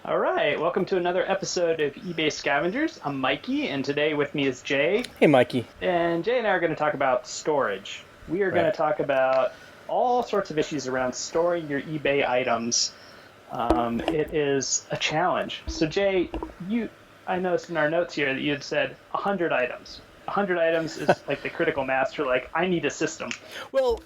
All right, welcome to another episode of eBay Scavengers. I'm Mikey, and today with me is Jay. Hey, Mikey. And Jay and I are going to talk about storage. We are going Right. to talk about all sorts of issues around storing your eBay items. It is a challenge. So, Jay, I noticed in our notes here that you had said 100 items. 100 items is like the critical mass for like, I need a system. Well,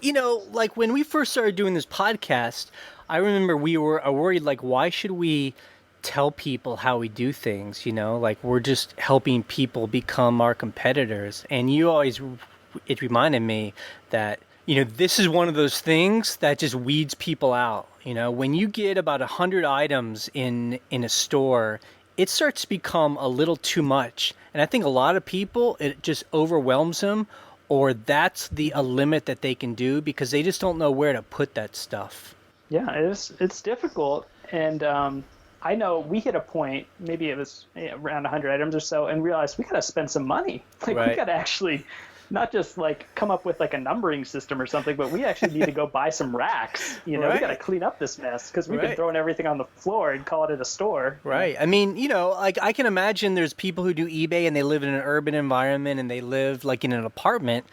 like when we first started doing this podcast, I remember we were worried, like, why should we tell people how we do things? Like we're just helping people become our competitors. And it reminded me that, this is one of those things that just weeds people out. When you get about 100 items in a store, it starts to become a little too much. And I think a lot of people, it just overwhelms them, or that's a limit that they can do because they just don't know where to put that stuff. Yeah, it's difficult. And I know we hit a point, maybe it was around 100 items or so, and realized we got to spend some money. Like, Right. we got to actually not just like come up with like a numbering system or something, but we actually need to go buy some racks. We Right. got to clean up this mess because we've been Right. throwing everything on the floor and call it a store. Right. I mean, like I can imagine there's people who do eBay and they live in an urban environment and they live like in an apartment.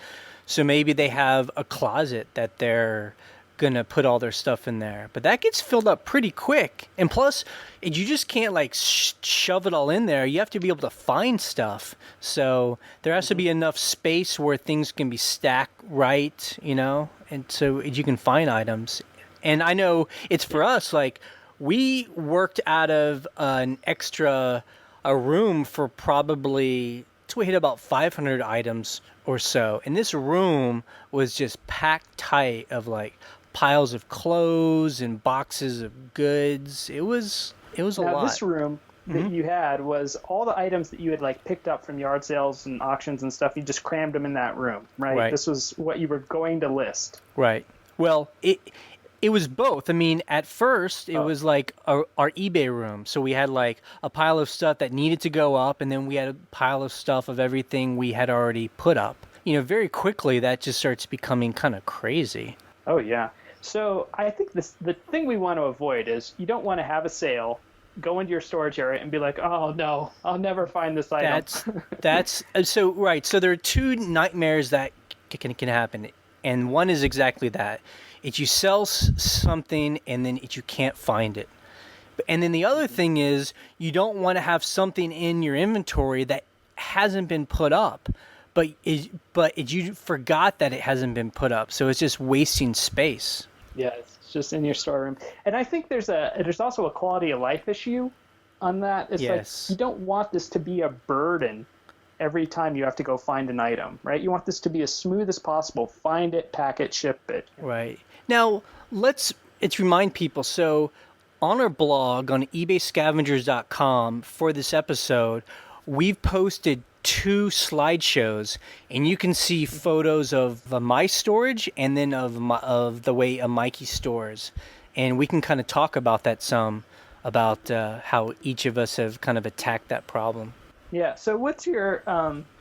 So maybe they have a closet that they're going to put all their stuff in there. But that gets filled up pretty quick. And plus, you just can't like shove it all in there. You have to be able to find stuff. So there has to be enough space where things can be stacked right, and so you can find items. And I know it's for us, like, we worked out of a room for probably, so we hit about 500 items or so. And this room was just packed tight of like piles of clothes and boxes of goods. It was a Now, lot. this room that you had was all the items that you had like picked up from yard sales and auctions and stuff. You just crammed them in that room, right? Right. This was what you were going to list. Right. Well, it was both. I mean, at first, it was like our eBay room. So we had like a pile of stuff that needed to go up, and then we had a pile of stuff of everything we had already put up. Very quickly, that just starts becoming kind of crazy. Oh, yeah. So I think the thing we want to avoid is you don't want to have a sale, go into your storage area and be like, oh, no, I'll never find this item. That's so right. So there are two nightmares that can happen. And one is exactly that. It's you sell something and then you can't find it. And then the other thing is you don't want to have something in your inventory that hasn't been put up, but you forgot that it hasn't been put up. So it's just wasting space. Yeah, it's just in your storeroom. And I think there's also a quality of life issue on that. It's Yes. like you don't want this to be a burden every time you have to go find an item, right? You want this to be as smooth as possible. Find it, pack it, ship it. Right. Now, let's remind people. So on our blog on ebayscavengers.com for this episode, we've posted 2 slideshows, and you can see photos of my storage and then of the way a Mikey stores. And we can kind of talk about that some, about how each of us have kind of attacked that problem. Yeah, so what's your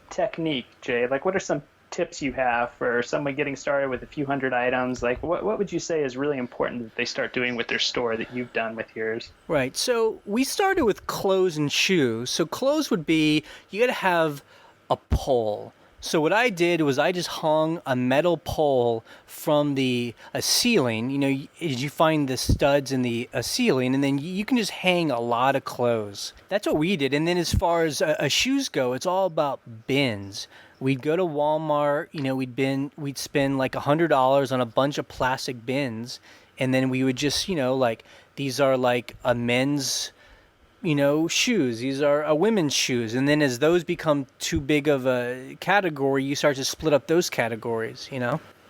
technique, Jay? Like, what are some tips you have for someone getting started with a few hundred items? Like, what would you say is really important that they start doing with their store that you've done with yours? Right. So we started with clothes and shoes. So clothes would be, you got to have a pole. So what I did was I just hung a metal pole from a ceiling. You find the studs in the ceiling, and then you can just hang a lot of clothes. That's what we did. And then as far as shoes go, it's all about bins. We'd go to Walmart, we'd spend like $100 on a bunch of plastic bins, and then we would just, like, these are like a men's, shoes. These are a women's shoes. And then as those become too big of a category, you start to split up those categories,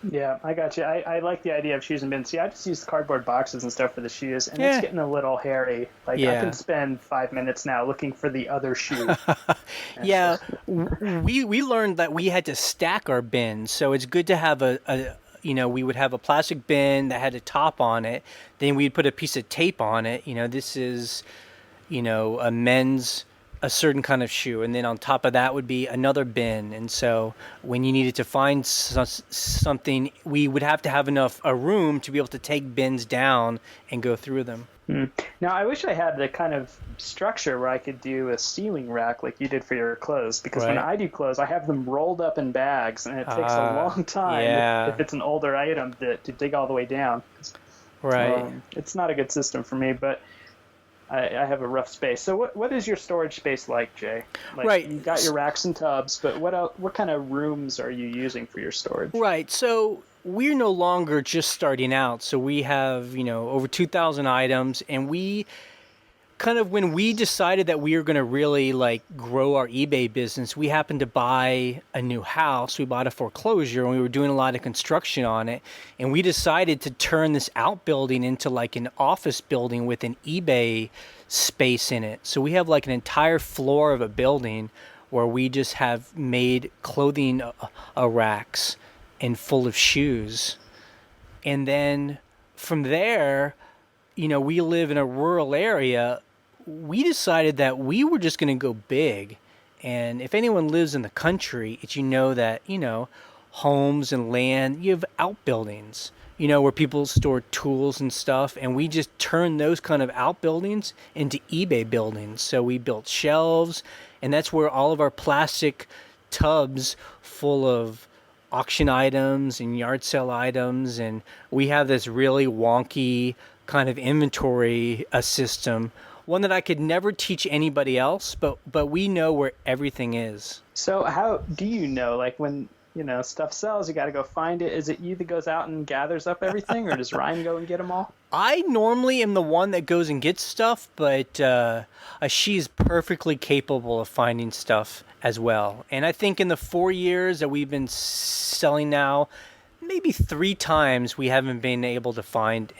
Yeah, I got you. I like the idea of shoes and bins. See, I just use cardboard boxes and stuff for the shoes, and Yeah. it's getting a little hairy. Like, I Yeah. can spend 5 minutes now looking for the other shoe. Yeah, we learned that we had to stack our bins, so it's good to have we would have a plastic bin that had a top on it. Then we'd put a piece of tape on it. This is, a men's a certain kind of shoe, and then on top of that would be another bin. And so when you needed to find something, we would have to have enough a room to be able to take bins down and go through them. Now, I wish I had the kind of structure where I could do a ceiling rack like you did for your clothes, because when I do clothes, I have them rolled up in bags, and it takes a long time if it's an older item to dig all the way down. Right. It's not a good system for me, but I have a rough space. So what is your storage space like, Jay? Like, you got your racks and tubs, but what kind of rooms are you using for your storage? Right. So we're no longer just starting out. So we have, over 2,000 items, and we kind of, when we decided that we were going to really grow our eBay business, we happened to buy a new house. We bought a foreclosure, and we were doing a lot of construction on it. And we decided to turn this outbuilding into an office building with an eBay space in it. So we have an entire floor of a building where we just have made clothing racks and full of shoes. And then from there, we live in a rural area. We decided that we were just going to go big. And if anyone lives in the country, it's that, homes and land, you have outbuildings, where people store tools and stuff. And we just turned those kind of outbuildings into eBay buildings. So we built shelves, and that's where all of our plastic tubs full of auction items and yard sale items, and we have this really wonky kind of inventory system, one that I could never teach anybody else, but we know where everything is. So how do you know, when stuff sells, you got to go find it? Is it you that goes out and gathers up everything, or does Ryan go and get them all? I normally am the one that goes and gets stuff, but she's perfectly capable of finding stuff as well. And I think in the 4 years that we've been selling now, maybe 3 times we haven't been able to find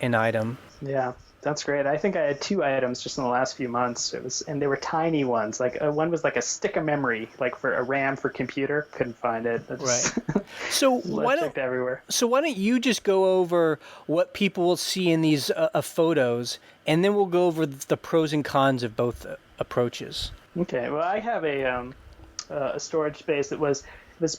an item. Yeah, that's great. I think I had 2 items just in the last few months. And they were tiny ones. One was a stick of memory, for a RAM for computer. Couldn't find it. Right. So why don't you just go over what people will see in these photos, and then we'll go over the pros and cons of both approaches. Okay. Well, I have a storage space that was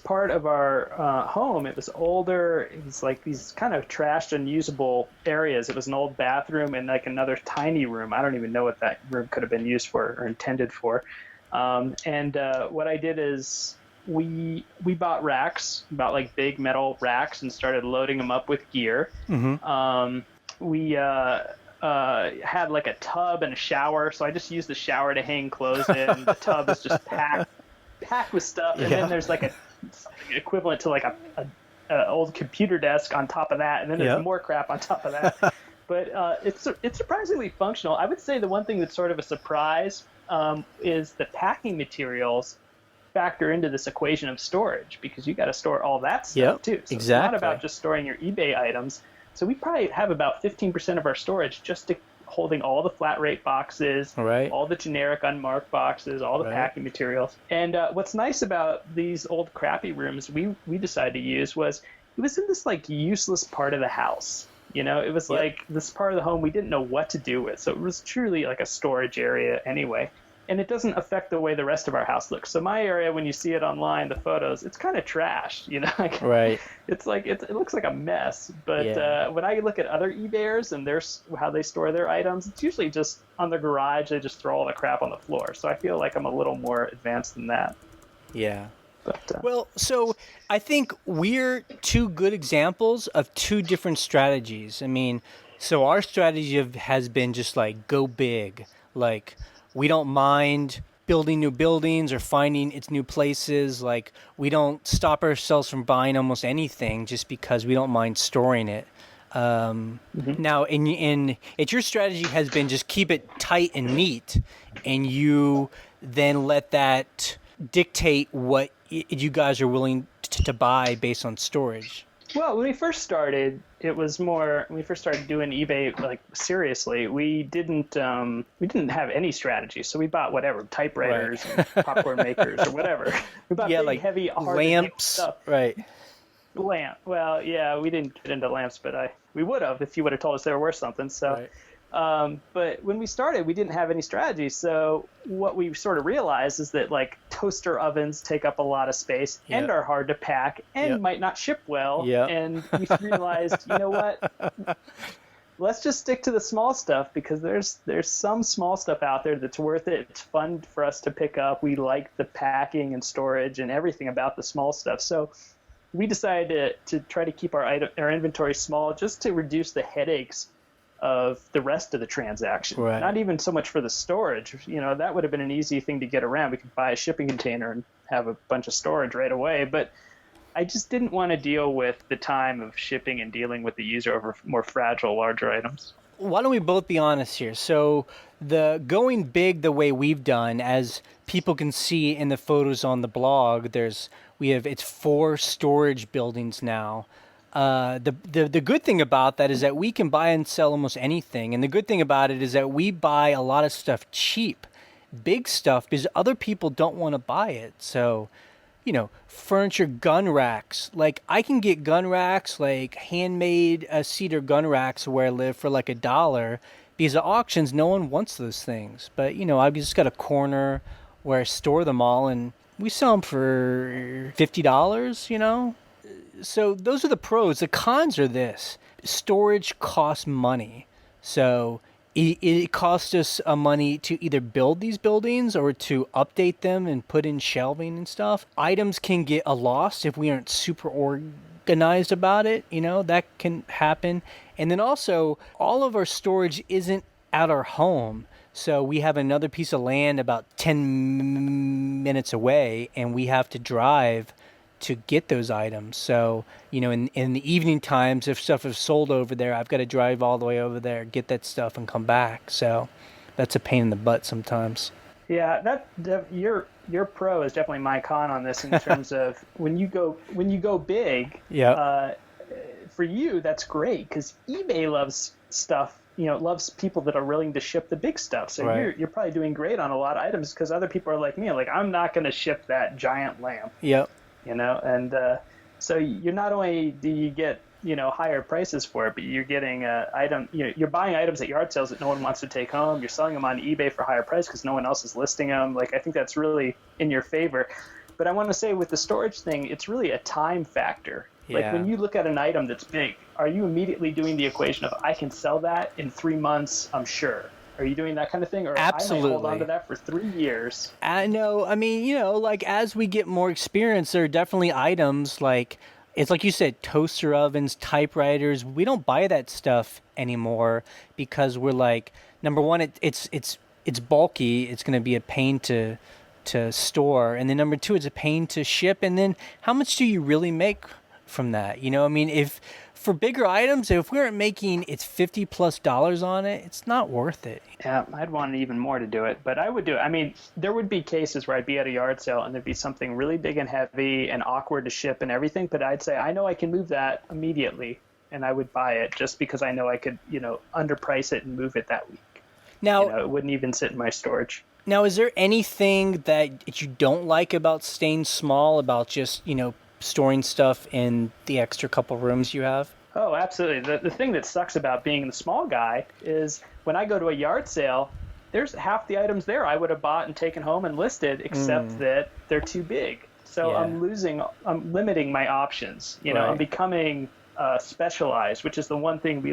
part of our home. It was older. It was these kind of trashed, unusable areas. It was an old bathroom and another tiny room. I don't even know what that room could have been used for or intended for. And what I did is we bought racks, bought big metal racks, and started loading them up with gear. Mm-hmm. We had a tub and a shower, so I just used the shower to hang clothes in. The tub is just packed with stuff, and then there's something equivalent to a old computer desk on top of that, and then there's more crap on top of that. But it's surprisingly functional. I would say the one thing that's sort of a surprise is the packing materials factor into this equation of storage, because you got to store all that stuff too. So exactly. It's not about just storing your eBay items. So we probably have about 15% of our storage just holding all the flat rate boxes, all the generic unmarked boxes, all the packing materials. And what's nice about these old crappy rooms we decided to use was it was in this useless part of the house. It was this part of the home we didn't know what to do with. So it was truly a storage area anyway. And it doesn't affect the way the rest of our house looks. So my area, when you see it online, the photos, it's kind of trashed, Right. It's it looks like a mess. But when I look at other eBayers and how they store their items, it's usually just on the garage. They just throw all the crap on the floor. So I feel like I'm a little more advanced than that. Yeah. But, well, so I think we're 2 good examples of 2 different strategies. I mean, so our strategy has been just go big, we don't mind building new buildings or finding its new places. We don't stop ourselves from buying almost anything just because we don't mind storing it. Now, your strategy has been just keep it tight and neat, and you then let that dictate what you guys are willing to buy based on storage. Well, when we first started, it was more when we first started doing eBay seriously. We didn't have any strategy, so we bought whatever typewriters, and popcorn makers, or whatever. We bought big, heavy, hard lamps, stuff. Right? Lamp. Well, yeah, we didn't get into lamps, but we would have if you would have told us they were worth something. So, But when we started, we didn't have any strategy. So what we sort of realized is that like toaster ovens take up a lot of space and Yep. are hard to pack and Yep. might not ship well. Yep. And we realized, you know what? Let's just stick to the small stuff because there's some small stuff out there that's worth it. It's fun for us to pick up. We like the packing and storage and everything about the small stuff. So we decided to try to keep our inventory small just to reduce the headaches of the rest of the transaction. Right. Not even so much for the storage. You know, that would have been an easy thing to get around. We could buy a shipping container and have a bunch of storage right away. But I just didn't want to deal with the time of shipping and dealing with the user over more fragile, larger items. Why don't we both be honest here? So the going big the way we've done, as people can see in the photos on the blog, it's 4 storage buildings now. The good thing about that is that we can buy and sell almost anything, and the good thing about it is that we buy a lot of stuff cheap, big stuff, because other people don't want to buy it. So, furniture, gun racks. Like I can get gun racks, like handmade cedar gun racks where I live for like $1. Because at auctions, no one wants those things. But I've just got a corner where I store them all, and we sell them for $50. So those are the pros. The cons are this: storage costs money. So it costs us money to either build these buildings or to update them and put in shelving and stuff. Items can get lost if we aren't super organized about it. That can happen. And then also, all of our storage isn't at our home. So we have another piece of land about 10 minutes away, and we have to drive to get those items. So, in the evening times, if stuff is sold over there, I've got to drive all the way over there, get that stuff, and come back. So that's a pain in the butt sometimes. Yeah, your pro is definitely my con on this in terms of when you go big. Yeah. For you, that's great because eBay loves stuff. Loves people that are willing to ship the big stuff. So right. you're probably doing great on a lot of items because other people are like me. Like I'm not going to ship that giant lamp. Yep. And so you're not only do you get higher prices for it, but you're getting you're buying items at yard sales that no one wants to take home. You're selling them on eBay for higher price because no one else is listing them. Like I think that's really in your favor. But I want to say with the storage thing, it's really a time factor. Yeah. Like when you look at an item that's big, are you immediately doing the equation of I can sell that in 3 months? I'm sure. Are you doing that kind of thing? Or Absolutely. I might hold on to that for 3 years. I know. I mean, like as we get more experience, there are definitely items like, it's like you said, toaster ovens, typewriters. We don't buy that stuff anymore because we're like, number one, it's bulky. It's going to be a pain to store. And then number two, it's a pain to ship. And then how much do you really make from that? I mean, if for bigger items, if we weren't making it's $50+ on it, it's not worth it. Yeah, I'd want even more to do it, but I would do it. I mean, there would be cases where I'd be at a yard sale and there'd be something really big and heavy and awkward to ship and everything, but I'd say, I know I can move that immediately, and I would buy it just because I know I could, underprice it and move it that week. Now, it wouldn't even sit in my storage. Now, is there anything that you don't like about staying small, about just, storing stuff in the extra couple rooms you have? Oh, absolutely. The thing that sucks about being the small guy is when I go to a yard sale, there's half the items there I would have bought and taken home and listed, except that they're too big. So Yeah. I'm limiting my options. Right. I'm becoming specialized, which is the one thing we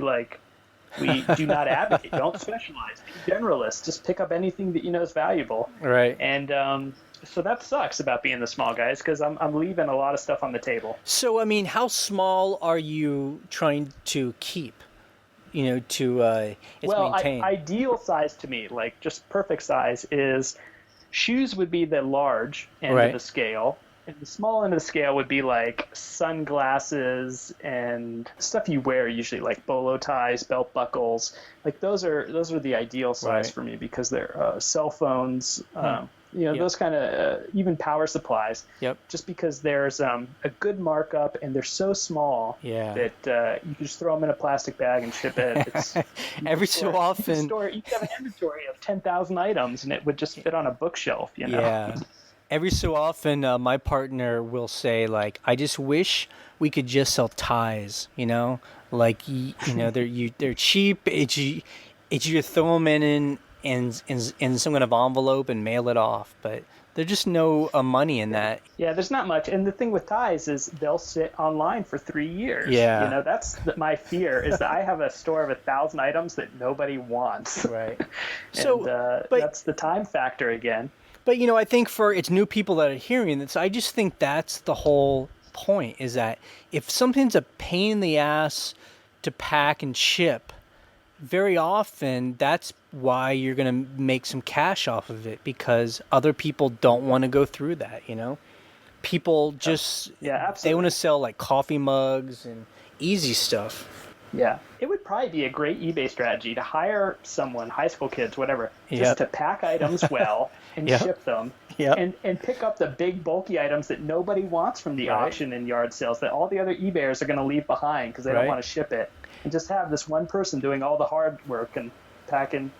do not advocate. Don't specialize. Be generalist. Just pick up anything that you know is valuable. Right. And so that sucks about being the small guys because I'm leaving a lot of stuff on the table. So, I mean, how small are you trying to keep? It's maintained. Ideal size to me, like just perfect size, is shoes would be the large end Right. of the scale. And the small end of the scale would be like sunglasses and stuff you wear usually, like bolo ties, belt buckles. Like those are the ideal size Right. for me because they're cell phones, Yep. those kind of even power supplies. Yep. Just because there's a good markup and they're so small Yeah. that you can just throw them in a plastic bag and ship it. Every so often. You could have an inventory of 10,000 items and it would just fit on a bookshelf. Yeah. Every so often, my partner will say, like, I just wish we could just sell ties, like, they're cheap. it's you throw them in some kind of envelope and mail it off. But there's just no money in that. Yeah, there's not much. And the thing with ties is they'll sit online for 3 years. Yeah. You know, that's my fear is that I have a store of 1,000 items that nobody wants. Right. And, So, but that's the time factor again. But I think for it's new people that are hearing this, I just think that's the whole point is that if something's a pain in the ass to pack and ship, very often that's why you're going to make some cash off of it because other people don't want to go through that, People just they want to sell like coffee mugs and easy stuff. Yeah, it would probably be a great eBay strategy to hire someone, high school kids, whatever, just to pack items well and ship them, and pick up the big bulky items that nobody wants from the auction and yard sales that all the other eBayers are going to leave behind because they don't want to ship it, and just have this one person doing all the hard work and packing.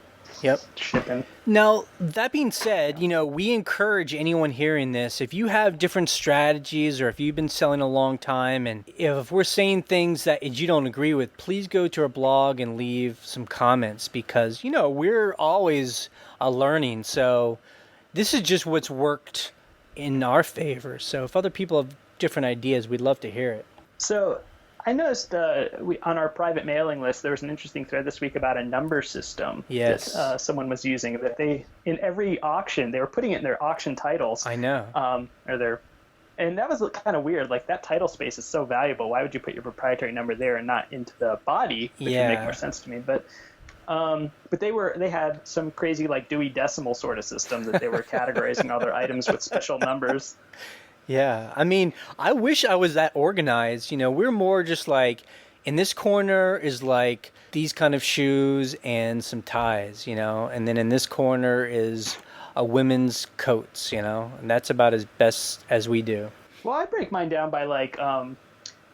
Shipping. Now, that being said, we encourage anyone hearing this, if you have different strategies or if you've been selling a long time and if we're saying things that you don't agree with, please go to our blog and leave some comments because, we're always learning. So this is just what's worked in our favor. So if other people have different ideas, we'd love to hear it. So I noticed on our private mailing list, there was an interesting thread this week about a number system that someone was using. That in every auction, they were putting it in their auction titles. I know. And that was kind of weird. Like that title space is so valuable. Why would you put your proprietary number there and not into the body? Which would make more sense to me. But they had some crazy like Dewey Decimal sort of system that they were categorizing all their items with special numbers. Yeah, I mean, I wish I was that organized. We're more just like, in this corner is like these kind of shoes and some ties, and then in this corner is a women's coats, and that's about as best as we do. Well, I break mine down by like,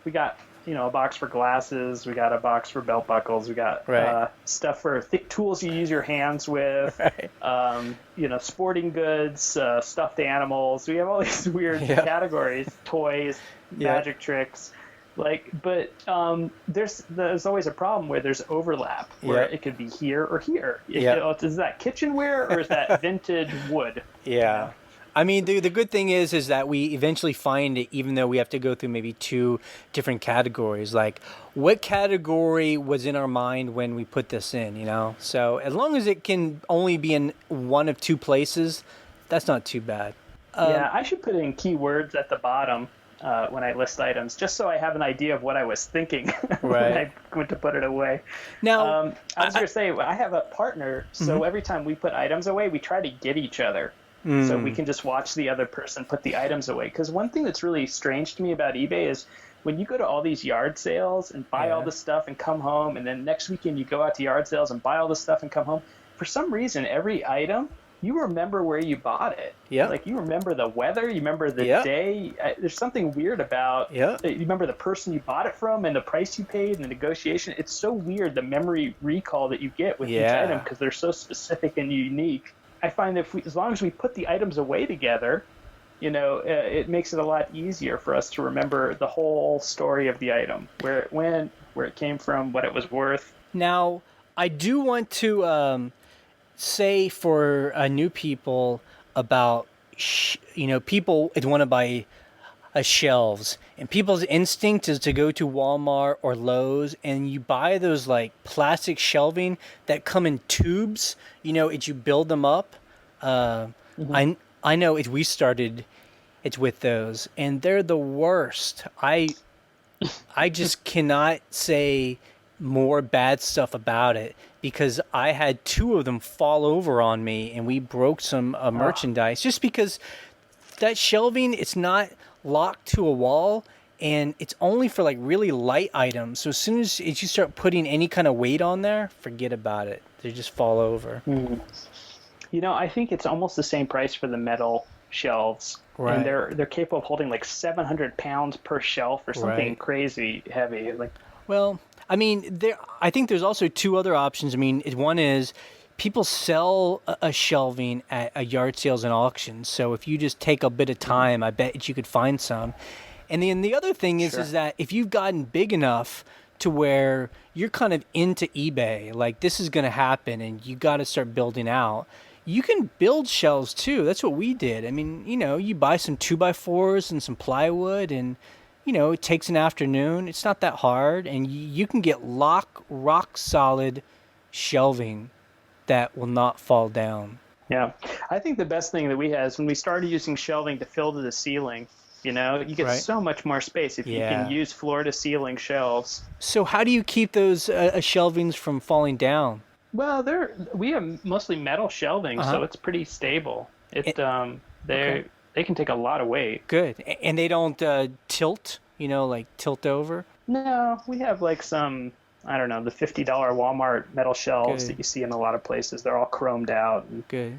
we got, a box for glasses, we got a box for belt buckles, we got stuff for tools you use your hands with, sporting goods, stuffed animals. We have all these weird categories, toys, magic tricks. But there's always a problem where there's overlap, where it could be here or here. Is that kitchenware or is that vintage wood? Yeah. I mean, the good thing is that we eventually find it, even though we have to go through maybe 2 different categories. Like, what category was in our mind when we put this in, So as long as it can only be in one of 2 places, that's not too bad. I should put in keywords at the bottom when I list items, just so I have an idea of what I was thinking when I went to put it away. Now, I was going to say, I have a partner, so every time we put items away, we try to get each other. So we can just watch the other person put the items away. Because one thing that's really strange to me about eBay is when you go to all these yard sales and buy all this stuff and come home, and then next weekend you go out to yard sales and buy all this stuff and come home, for some reason, every item, you remember where you bought it. Yeah. Like you remember the weather, you remember the day. There's something weird about you remember the person you bought it from and the price you paid and the negotiation. It's so weird, the memory recall that you get with each item because they're so specific and unique. I find that as long as we put the items away together, it makes it a lot easier for us to remember the whole story of the item, where it went, where it came from, what it was worth. Now, I do want to say for new people about, people want to buy shelves, and people's instinct is to go to Walmart or Lowe's and you buy those like plastic shelving that come in tubes, you build them up. I know we started it's with those and they're the worst. I just cannot say more bad stuff about it because I had 2 of them fall over on me and we broke some merchandise just because that shelving, it's not locked to a wall and it's only for like really light items. So as soon as you start putting any kind of weight on there, forget about it. They just fall over. I think it's almost the same price for the metal shelves. Right. And they're capable of holding like 700 pounds per shelf or something crazy heavy. Well, I mean, I think there's also 2 other options. I mean, one is people sell a shelving at yard sales and auctions. So if you just take a bit of time, I bet you could find some. And then the other thing is that if you've gotten big enough to where you're kind of into eBay, like this is going to happen and you got to start building out, you can build shelves too. That's what we did. I mean, you buy some 2x4s and some plywood, and it takes an afternoon. It's not that hard, and you can get rock solid shelving that will not fall down. Yeah. I think the best thing that we had is when we started using shelving to fill to the ceiling. You get Right. so much more space if you Yeah. can use floor to ceiling shelves. So how do you keep those shelvings from falling down? Well, we have mostly metal shelving, Uh-huh. so it's pretty stable. Okay. They can take a lot of weight. Good. And they don't tilt, like tilt over? No, we have like some, I don't know, the $50 Walmart metal shelves Good. that you see in a lot of places. They're all chromed out. And, Good.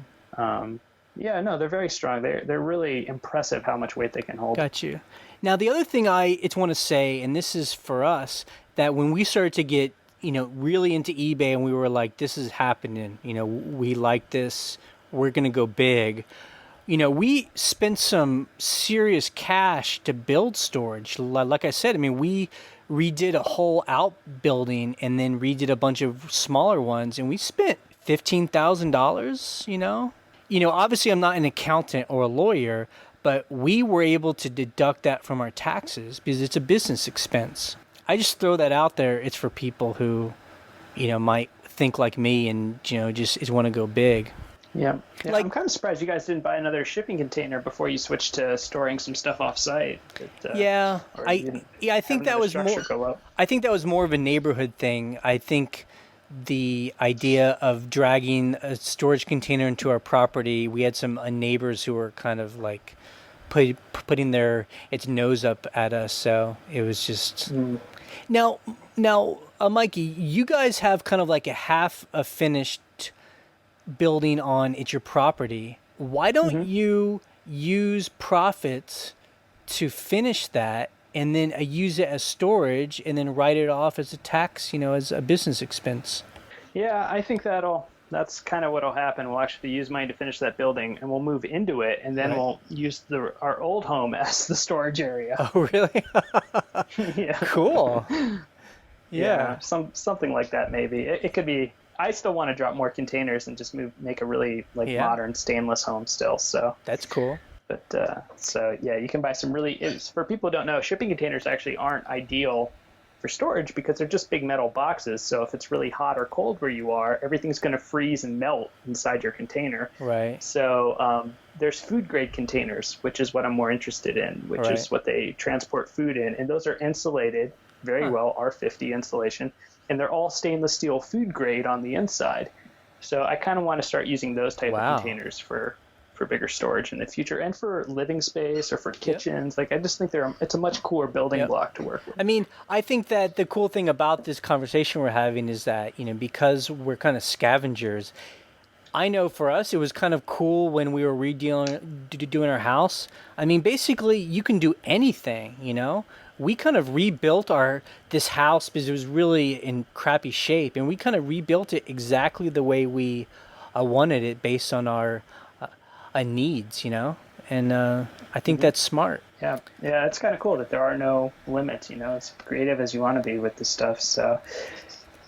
yeah, no, they're very strong. They're really impressive how much weight they can hold. Got you. Now, the other thing I want to say, and this is for us, that when we started to get, really into eBay and we were like, this is happening, we like this, we're going to go big. We spent some serious cash to build storage. Like I said, I mean, we redid a whole outbuilding and then redid a bunch of smaller ones, and we spent $15,000, Obviously I'm not an accountant or a lawyer, but we were able to deduct that from our taxes because it's a business expense. I just throw that out there. It's for people who, might think like me and, just want to go big. Yeah. Like- I'm kind of surprised you guys didn't buy another shipping container before you switched to storing some stuff off-site. Yeah, or you didn't I think have that was another more. structure go up. I think that was more of a neighborhood thing. I think the idea of dragging a storage container into our property, we had some neighbors who were kind of like putting its nose up at us. So it was just now, Mikey, you guys have kind of like a finished building on at your property. Why don't you use profits to finish that and then use it as storage and then write it off as a tax, as a business expense? Yeah, I think that's kind of what'll happen. We'll actually use money to finish that building, and we'll move into it, and then Right. we'll use our old home as the storage area. Oh, really? Yeah. Cool. Yeah. Something like that maybe. It could be. I still want to drop more containers and just make a really modern stainless home still. So, That's cool. but so yeah, you can buy some really. For people who don't know, shipping containers actually aren't ideal for storage because they're just big metal boxes. So if it's really hot or cold where you are, everything's going to freeze and melt inside your container. Right. So there's food grade containers, which is what I'm more interested in, which Right. is what they transport food in, and those are insulated very well, R50 insulation, and they're all stainless steel food grade on the inside. So I kind of want to start using those type Wow. of containers for bigger storage in the future, and for living space or for kitchens. Like I just think it's a much cooler building Yep. block to work with. I mean, I think that the cool thing about this conversation we're having is that, because we're kind of scavengers, I know for us it was kind of cool when we were doing our house. I mean, basically you can do anything, We kind of rebuilt this house because it was really in crappy shape, and we kind of rebuilt it exactly the way we wanted it based on our needs, and I think that's smart. Yeah, it's kind of cool that there are no limits. It's creative as you want to be with this stuff. So,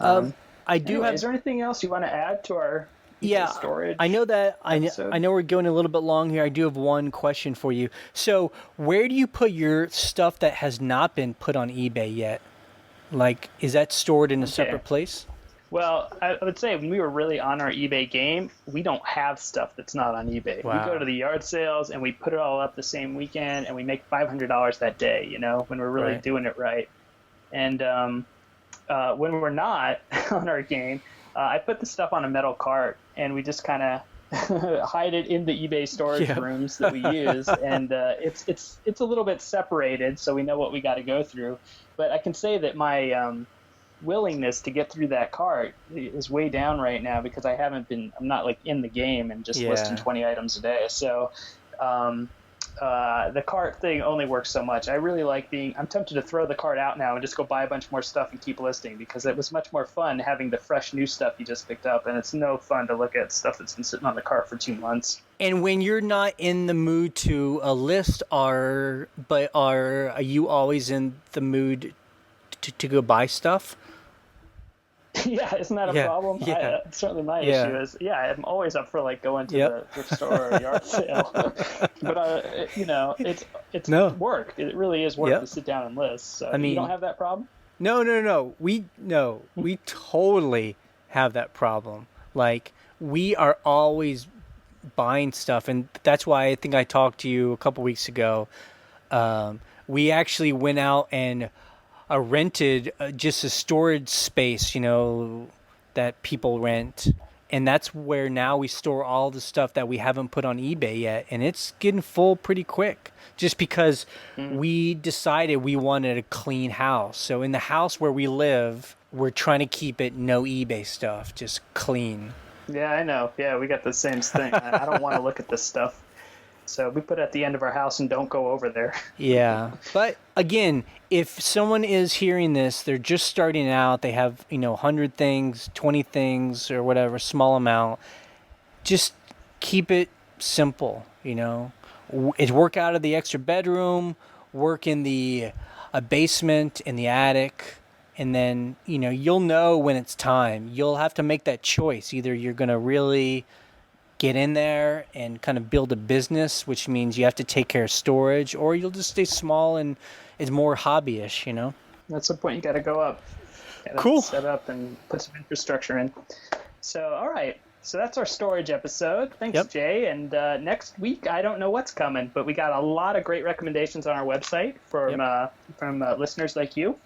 I do anyway, have. is there anything else you want to add to our Yeah, storage? I know that. episode? I know we're going a little bit long here. I do have one question for you. So, where do you put your stuff that has not been put on eBay yet? Like, is that stored in a separate place? Well, I would say when we were really on our eBay game, we don't have stuff that's not on eBay. Wow. We go to the yard sales and we put it all up the same weekend, and we make $500 that day, when we're really Right. doing it right. And when we're not on our game, I put the stuff on a metal cart, and we just kind of hide it in the eBay storage Yeah. rooms that we use, and it's a little bit separated, so we know what we got to go through. But I can say that my willingness to get through that cart is way down right now because I'm not like in the game and just Yeah. listing 20 items a day. So the cart thing only works so much. I really like I'm tempted to throw the cart out now and just go buy a bunch more stuff and keep listing, because it was much more fun having the fresh new stuff you just picked up, and it's no fun to look at stuff that's been sitting on the cart for 2 months. And when you're not in the mood to list, are you always in the mood to go buy stuff. Yeah, isn't that a Yeah, problem? yeah. Certainly my Yeah. issue is, I'm always up for like going to Yep. the thrift store or yard sale. But it's No. work. It really is work Yep. to sit down and list. So I you don't mean, have that problem? no. We totally have that problem. Like, we are always buying stuff, and that's why I think I talked to you a couple weeks ago. We actually went out and rented just a storage space, that people rent. And that's where now we store all the stuff that we haven't put on eBay yet. And it's getting full pretty quick just because we decided we wanted a clean house. So in the house where we live, we're trying to keep it no eBay stuff, just clean. Yeah, I know. Yeah, we got the same thing. I don't want to look at this stuff. So we put it at the end of our house and don't go over there. Yeah. But again, if someone is hearing this, they're just starting out, they have, 100 things, 20 things or whatever, small amount, just keep it simple, It's work out of the extra bedroom, work in the basement, in the attic, and then, you'll know when it's time. You'll have to make that choice. Either you're going to really get in there and kind of build a business, which means you have to take care of storage, or you'll just stay small and it's more hobbyish, At some point, you got to go up. Cool. Set up and put some infrastructure in. So, all right. So that's our storage episode. Thanks, Yep. Jay. And next week, I don't know what's coming, but we got a lot of great recommendations on our website from listeners like you,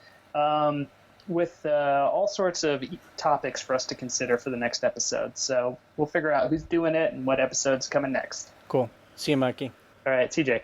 with all sorts of topics for us to consider for the next episode. So we'll figure out who's doing it and what episode's coming next. Cool. See you, Mikey. All right. CJ.